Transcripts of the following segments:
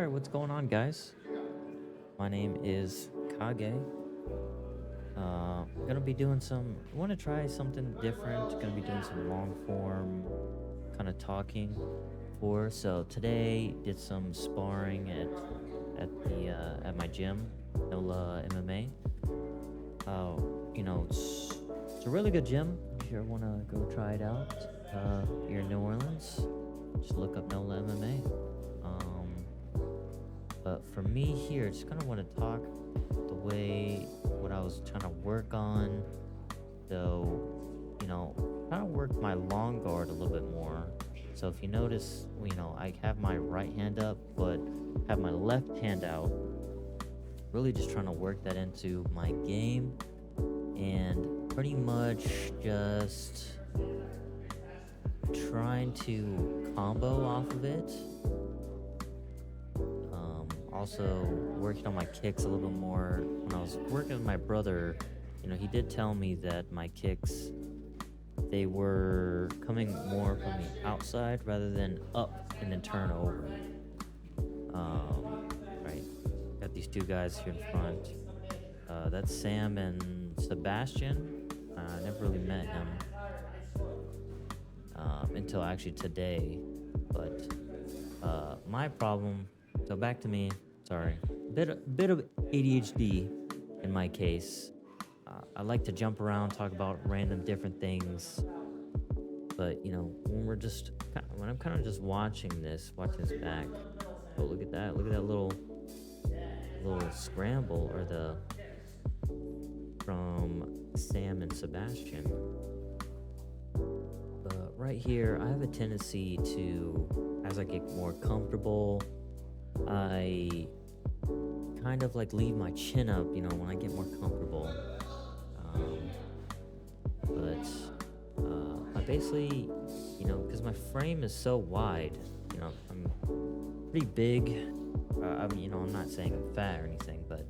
Alright, what's going on, guys? My name is Kage. Gonna be doing want to try something different. Gonna be doing some long form kind of talking for. So today, did some sparring at my gym, NOLA MMA. It's a really good gym. If you ever want to go try it out, you're in New Orleans, just look up NOLA MMA. But for me here, just kind of want to talk the way what I was trying to work on. So, trying to work my long guard a little bit more. So if you notice, I have my right hand up, but have my left hand out. Really just trying to work that into my game, and pretty much just trying to combo off of it. Also working on my kicks a little bit more. When I was working with my brother, he did tell me that my kicks, they were coming more from the outside rather than up and then turn over. Right. Got these two guys here in front. That's Sam and Sebastian. I never really met him until actually today. But my problem. So back to me. Sorry, bit of ADHD in my case. I like to jump around, talk about random different things. But when I'm kind of just watching this back. Oh, look at that! Look at that little scramble from Sam and Sebastian. But right here, I have a tendency to, as I get more comfortable, I kind of like leave my chin up, when I get more comfortable. I basically, because my frame is so wide, I'm pretty big. I'm not saying I'm fat or anything, but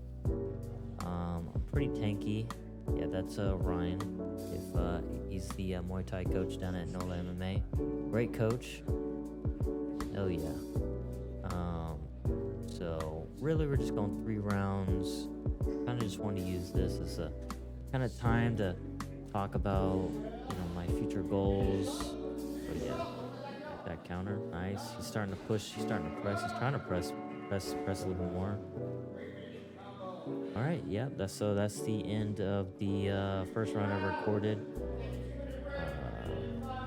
I'm pretty tanky. Yeah, that's Ryan. If he's the Muay Thai coach down at NOLA MMA. Great coach. Hell yeah. So really we're just going 3 rounds. Kind of just want to use this as a kind of time to talk about my future goals. But yeah, like that counter, nice. He's starting to push, he's starting to press, he's trying to press a little bit more. All right, yeah, that's the end of the first round I recorded.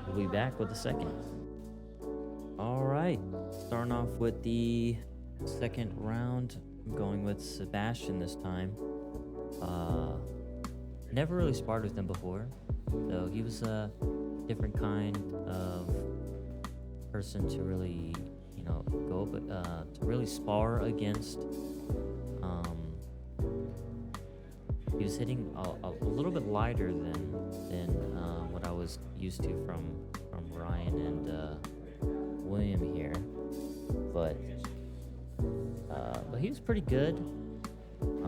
We'll be back with the second. All right, starting off with the second round. I'm going with Sebastian this time. Never really sparred with him before, so he was a different kind of person to really, go to really spar against. He was hitting a little bit lighter than what I was used to from Ryan and William here, but he was pretty good.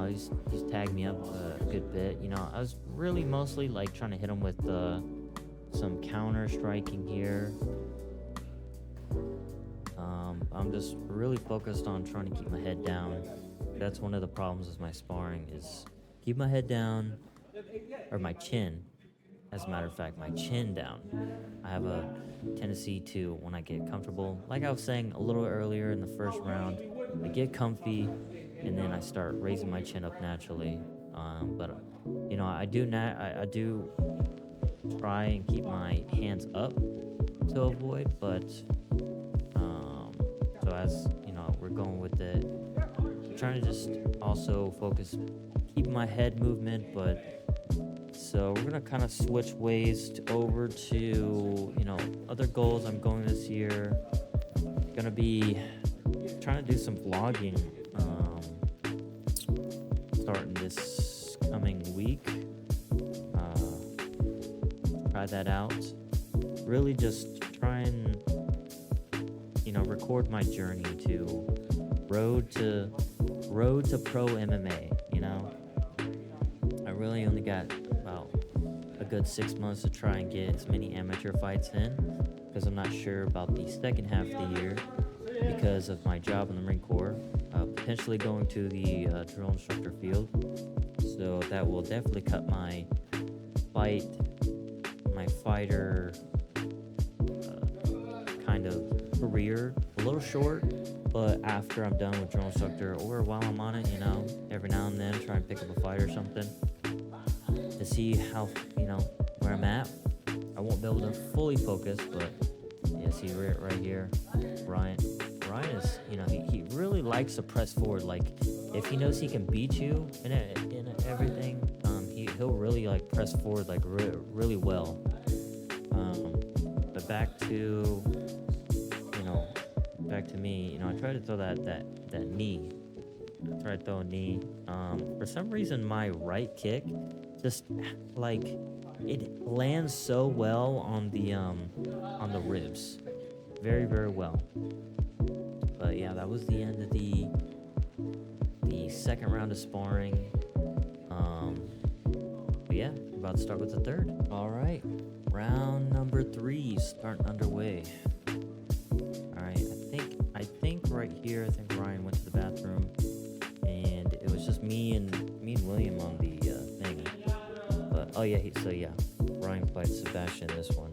He's tagged me up a good bit. I was really mostly like trying to hit him with some counter striking here. I'm just really focused on trying to keep my head down. That's one of the problems with my sparring is keep my head down, or my chin. As a matter of fact, my chin down. I have a tendency to, when I get comfortable, like I was saying a little earlier in the first round, I get comfy and then I start raising my chin up naturally. But I do try and keep my hands up to avoid. But so as we're going with it, trying to just also focus, keep my head movement, but. So we're gonna kind of switch ways over to other goals I'm going this year. Gonna be trying to do some vlogging starting this coming week. Try that out. Really just try and record my journey to road to pro MMA. I really only got about a good 6 months to try and get as many amateur fights in, because I'm not sure about the second half of the year. because of my job in the Marine Corps, potentially going to the drill instructor field. So that will definitely cut my fighter kind of career a little short. But after I'm done with drill instructor, or while I'm on it, every now and then try and pick up a fight or something to see how, where I'm at. I won't be able to fully focus, but yeah, see right here, Ryan is, he really likes to press forward. Like, if he knows he can beat you in everything, he'll really like press forward like really well. But back to me, I tried to throw that knee. I tried to throw a knee. For some reason, my right kick just like it lands so well on the ribs, very, very well. But yeah, that was the end of the second round of sparring. But yeah, we're about to start with the third. All right, round number 3 starting underway. All right, I think right here, I think Ryan went to the bathroom, and it was just me and William on the thingy. But Ryan fights Sebastian this one.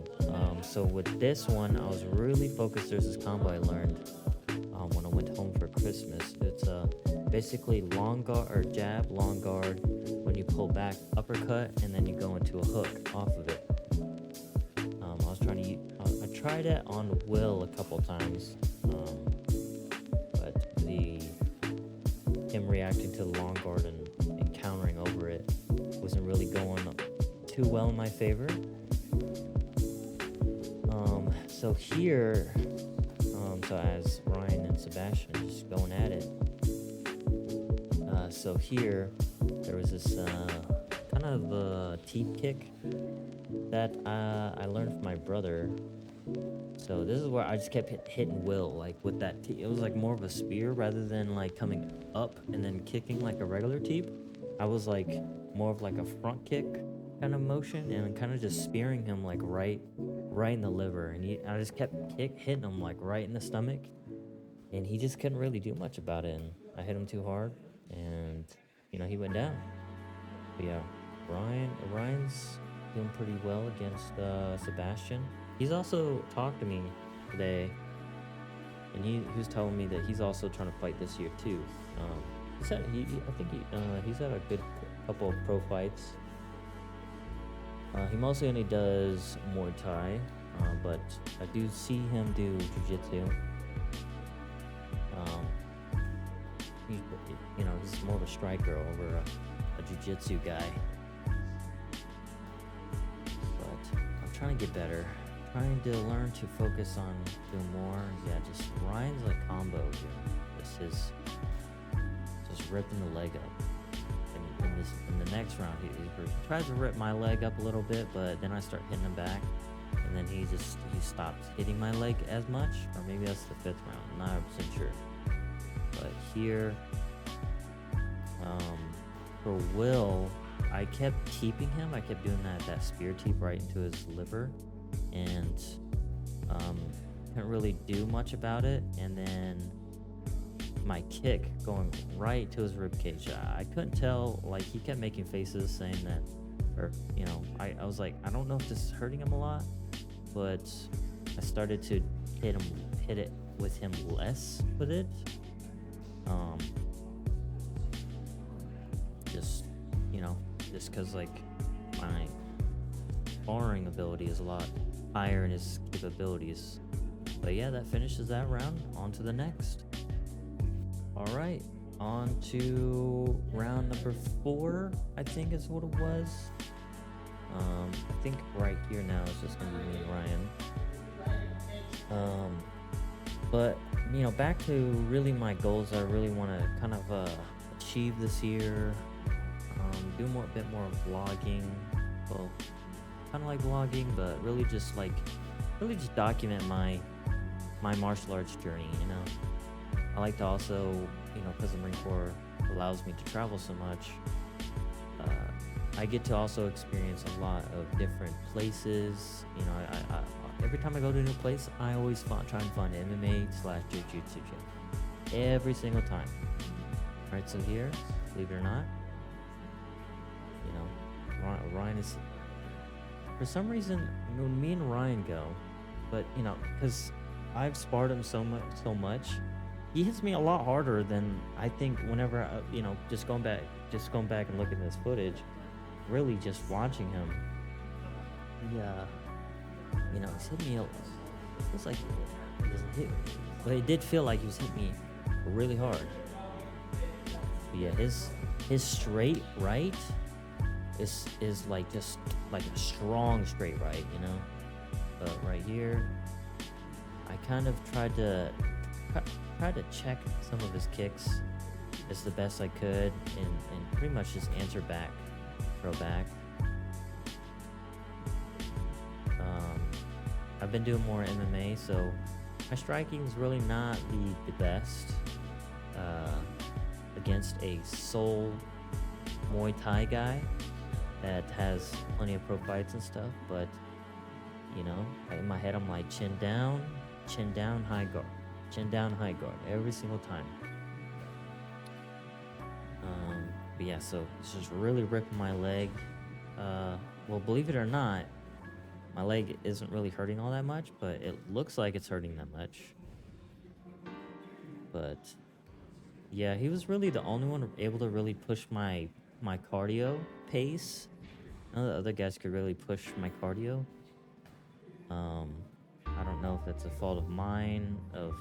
So with this one, I was really focused. There's this combo I learned when I went home for Christmas. It's basically long guard or jab, long guard. When you pull back, uppercut, and then you go into a hook off of it. I tried it on Will a couple times, but him reacting to the long guard and countering over it wasn't really going too well in my favor. So here, so as Ryan and Sebastian are just going at it, so here there was this kind of teep kick that I learned from my brother. So this is where I just kept hitting Will like with that it was like more of a spear rather than like coming up and then kicking like a regular teep. I was like more of like a front kick kind of motion and kind of just spearing him like right in the liver, and I just kept hitting him like right in the stomach, and he just couldn't really do much about it, and I hit him too hard, and he went down. But yeah, Ryan's doing pretty well against Sebastian. He's also talked to me today, and he was telling me that he's also trying to fight this year too. He's had a good couple of pro fights. He mostly only does Muay Thai, but I do see him do Jiu-Jitsu. He's more of a striker over a Jiu-Jitsu guy. But I'm trying to get better. Trying to learn to focus on doing more. Yeah, just Ryan's like combo here. This is just ripping the leg up. In the next round, he tries to rip my leg up a little bit, but then I start hitting him back, and then he stops hitting my leg as much, or maybe that's the 5th round. I'm not 100% sure. But here, for Will, I kept teeping him. I kept doing that spear teep right into his liver, and couldn't really do much about it. And then my kick going right to his ribcage. I couldn't tell, like he kept making faces saying that, or I was like, I don't know if this is hurting him a lot, but I started to hit it with him less with it. Just because like my sparring ability is a lot higher in his capabilities. But yeah, that finishes that round. On to the next. All right, on to round number 4, I think is what it was. I think right here now is just gonna be me and Ryan. But back to really my goals. I really want to kind of achieve this year. Do a bit more vlogging. Well, kind of like vlogging, but really just document my martial arts journey. I like to also, because the Marine Corps allows me to travel so much, I get to also experience a lot of different places. You know, I every time I go to a new place, I always try and find MMA/jiu-jitsu gym. Every single time. Right, so here, believe it or not, you know, Ryan is, for some reason, when me and Ryan go, but you know, because I've sparred him so much, he hits me a lot harder than I think. Whenever you know, just going back and looking at this footage, really just watching him, you know, he's hit me. It feels like but it did feel like he was hitting me really hard. But yeah, his straight right is like just like a strong straight right, you know. But right here, I kind of tried to check some of his kicks as the best I could, and pretty much just answer back, throw back. I've been doing more MMA, so my striking is really not the best against a sole Muay Thai guy that has plenty of pro fights and stuff. But you know, in my head I'm like chin down, high guard, chin down, high guard every single time. But yeah, so it's just really ripping my leg. Well, believe it or not, my leg isn't really hurting all that much, but it looks like it's hurting that much. But yeah, he was really the only one able to really push my cardio pace. None of the other guys could really push my cardio. I don't know if that's a fault of mine, of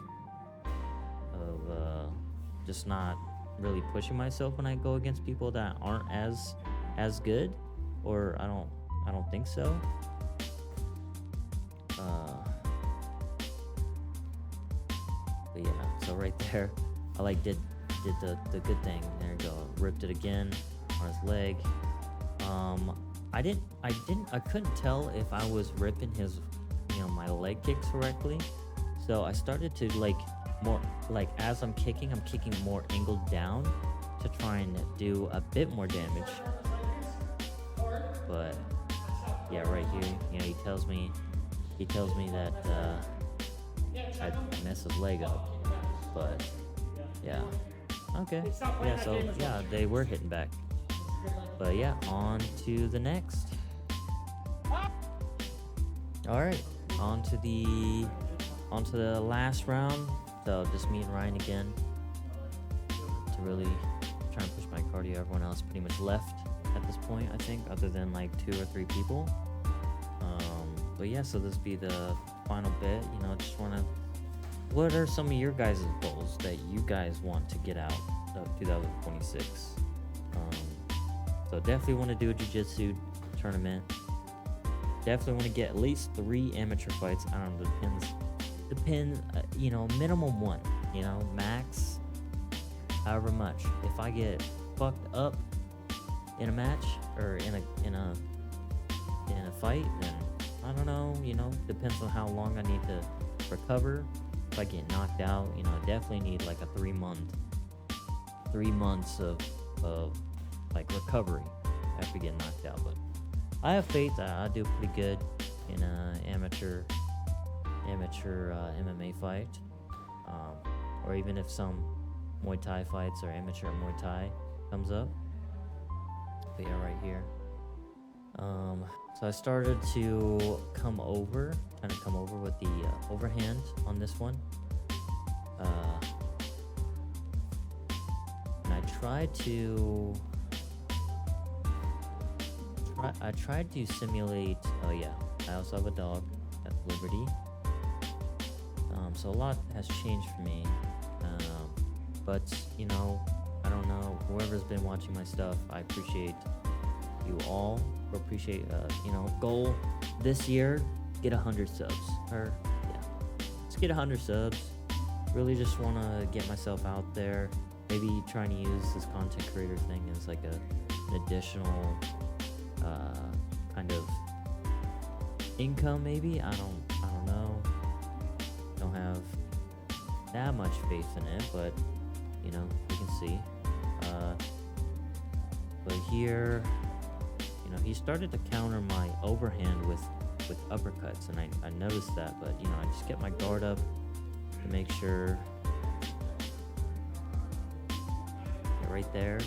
just not really pushing myself when I go against people that aren't as good, or I don't think so. But yeah, so right there, I like did the good thing. There you go, ripped it again on his leg. I couldn't tell if I was ripping his, you know, my leg kicks correctly. So I started to more as I'm kicking more angled down to try and do a bit more damage. But yeah, right here, you know, he tells me that I messed his leg up. But yeah, okay, yeah. So yeah, they were hitting back. But yeah, on to the next. All right, on to the last round. So just me and Ryan again to really try and push my cardio. Everyone else pretty much left at this point, I think, other than like 2 or 3 people. But yeah, so this be the final bit. You know, just wanna, what are some of your guys' goals that you guys want to get out of 2026? So definitely want to do a jiu-jitsu tournament. Definitely want to get at least 3 amateur fights. I don't know, depends, you know, minimum 1, you know, max however much. If I get fucked up in a match or in a fight, then I don't know, you know, depends on how long I need to recover. If I get knocked out, you know, I definitely need like a 3 months of like recovery after getting knocked out. But I have faith that I do pretty good in amateur MMA fight, or even if some Muay Thai fights or amateur Muay Thai comes up. But yeah, right here. So I started to come over with the overhand on this one. And I tried to simulate, oh yeah, I also have a dog at Liberty. So a lot has changed for me. But, you know, I don't know, whoever's been watching my stuff, I appreciate you all. Appreciate, you know, goal this year, get 100 subs. Or, yeah, let's get 100 subs. Really just want to get myself out there. Maybe trying to use this content creator thing as like an additional kind of income, maybe. I don't know. Don't have that much faith in it, but you know, you can see. But here, he started to counter my overhand with uppercuts, and I noticed that, but I just get my guard up to make sure. Yeah, right there.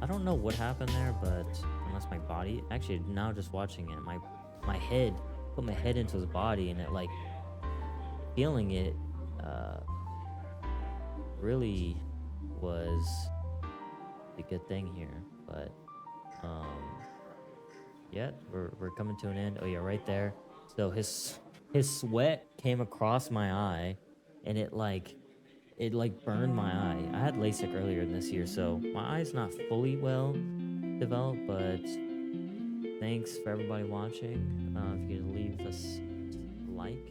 I don't know what happened there, but unless my body, actually now just watching it, my head, put my head into his body, and it like feeling it uh really was a good thing here. But um yeah, we're coming to an end. Oh yeah, right there. So his sweat came across my eye, and it like burned my eye. I had LASIK earlier in this year, so my eye's not fully well developed, but thanks for everybody watching. If you could leave us a like